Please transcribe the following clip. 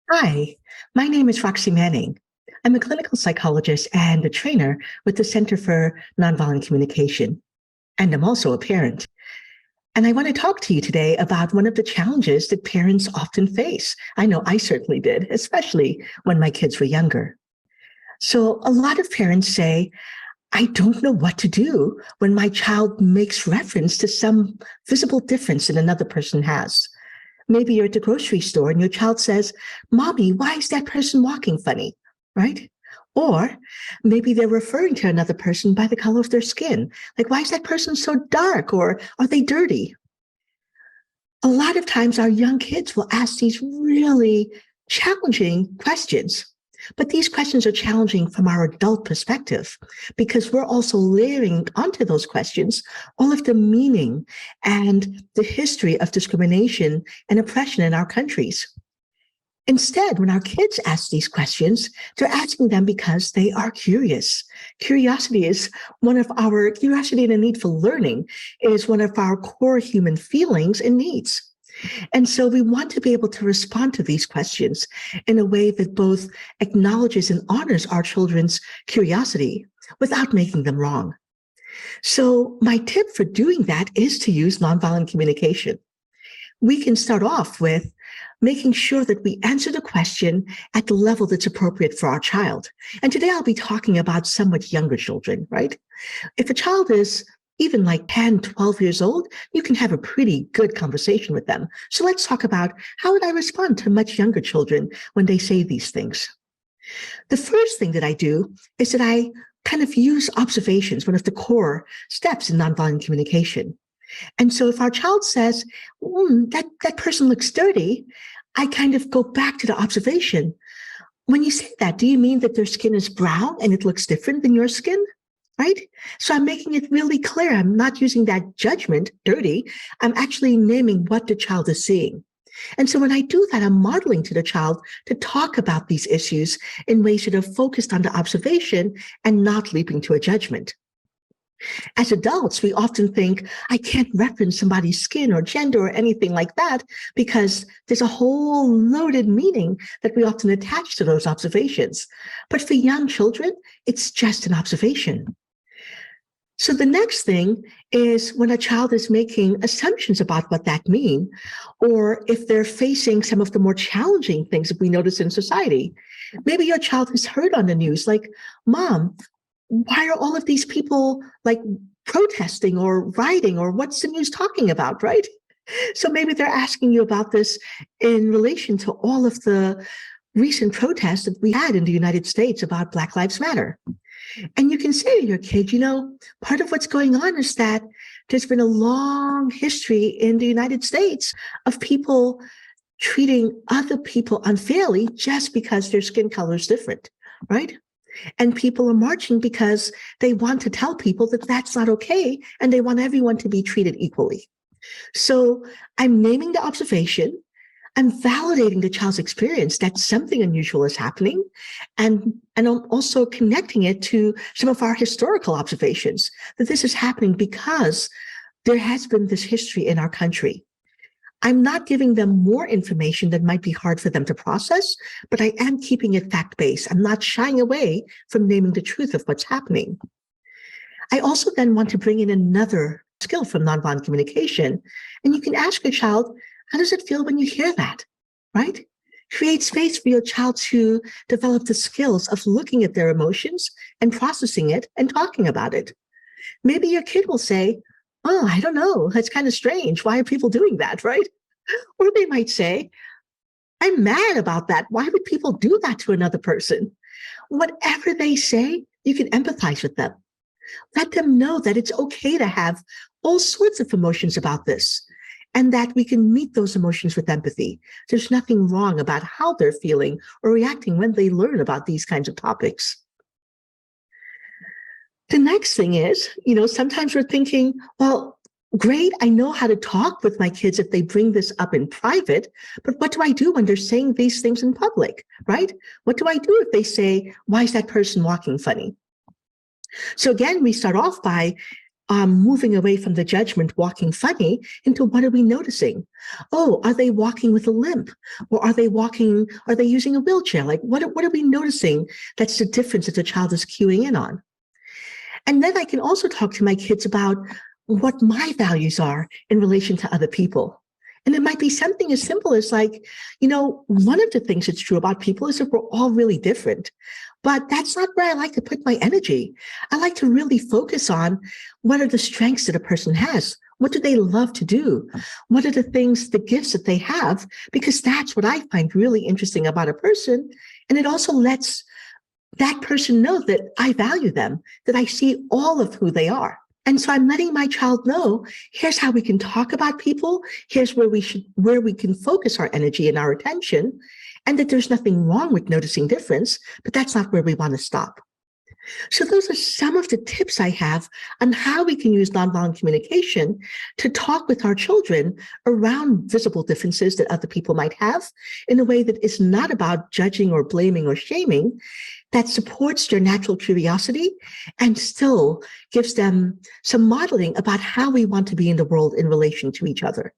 Hi, my name is Roxy Manning. I'm a clinical psychologist and a trainer with the Center for Nonviolent Communication, and I'm also a parent. And I want to talk to you today about one of the challenges that parents often face. I know I certainly did, especially when my kids were younger. So a lot of parents say, I don't know what to do when my child makes reference to some visible difference that another person has. Maybe you're at the grocery store and your child says, Mommy, why is that person walking funny? Right? Or maybe they're referring to another person by the color of their skin. Like, why is that person so dark? Or are they dirty? A lot of times our young kids will ask these really challenging questions. But these questions are challenging from our adult perspective because we're also layering onto those questions all of the meaning and the history of discrimination and oppression in our countries. Instead, when our kids ask these questions, they're asking them because they are curious. Curiosity and a need for learning is one of our core human feelings and needs. And so we want to be able to respond to these questions in a way that both acknowledges and honors our children's curiosity without making them wrong. So my tip for doing that is to use nonviolent communication. We can start off with making sure that we answer the question at the level that's appropriate for our child. And today I'll be talking about somewhat younger children, right? If a child is even like 10, 12 years old, you can have a pretty good conversation with them. So let's talk about how would I respond to much younger children when they say these things. The first thing that I do is that I kind of use observations, one of the core steps in nonviolent communication. And so if our child says, that person looks dirty, I kind of go back to the observation. When you say that, do you mean that their skin is brown and it looks different than your skin? Right? So I'm making it really clear. I'm not using that judgment, dirty. I'm actually naming what the child is seeing. And so when I do that, I'm modeling to the child to talk about these issues in ways that are focused on the observation and not leaping to a judgment. As adults, we often think, I can't reference somebody's skin or gender or anything like that because there's a whole loaded meaning that we often attach to those observations. But for young children, it's just an observation. So the next thing is when a child is making assumptions about what that means, or if they're facing some of the more challenging things that we notice in society. Maybe your child has heard on the news, like, Mom, why are all of these people like protesting or rioting, or what's the news talking about, right? So maybe they're asking you about this in relation to all of the recent protests that we had in the United States about Black Lives Matter. And you can say to your kid, part of what's going on is that there's been a long history in the United States of people treating other people unfairly just because their skin color is different, right? And people are marching because they want to tell people that that's not okay, and they want everyone to be treated equally. So I'm naming the observation. I'm validating the child's experience that something unusual is happening, and I'm also connecting it to some of our historical observations, that this is happening because there has been this history in our country. I'm not giving them more information that might be hard for them to process, but I am keeping it fact-based. I'm not shying away from naming the truth of what's happening. I also then want to bring in another skill from nonviolent communication, and you can ask your child, how does it feel when you hear that, right? Create space for your child to develop the skills of looking at their emotions and processing it and talking about it. Maybe your kid will say, oh, I don't know, that's kind of strange. Why are people doing that, right? Or they might say, I'm mad about that. Why would people do that to another person? Whatever they say, you can empathize with them. Let them know that it's okay to have all sorts of emotions about this, and that we can meet those emotions with empathy. There's nothing wrong about how they're feeling or reacting when they learn about these kinds of topics. The next thing is, sometimes we're thinking, well, great, I know how to talk with my kids if they bring this up in private, but what do I do when they're saying these things in public, right? What do I do if they say, why is that person walking funny? So again, we start off by moving away from the judgment, walking funny, into what are we noticing? Oh, are they walking with a limp? Or are they using a wheelchair? Like, what are we noticing that's the difference that the child is cueing in on? And then I can also talk to my kids about what my values are in relation to other people. And it might be something as simple as like, one of the things that's true about people is that we're all really different. But that's not where I like to put my energy. I like to really focus on what are the strengths that a person has? What do they love to do? What are the gifts that they have? Because that's what I find really interesting about a person. And it also lets that person know that I value them, that I see all of who they are. And so I'm letting my child know, here's how we can talk about people. Here's where we can focus our energy and our attention, and that there's nothing wrong with noticing difference, but that's not where we want to stop. So those are some of the tips I have on how we can use nonviolent communication to talk with our children around visible differences that other people might have in a way that is not about judging or blaming or shaming, that supports their natural curiosity and still gives them some modeling about how we want to be in the world in relation to each other.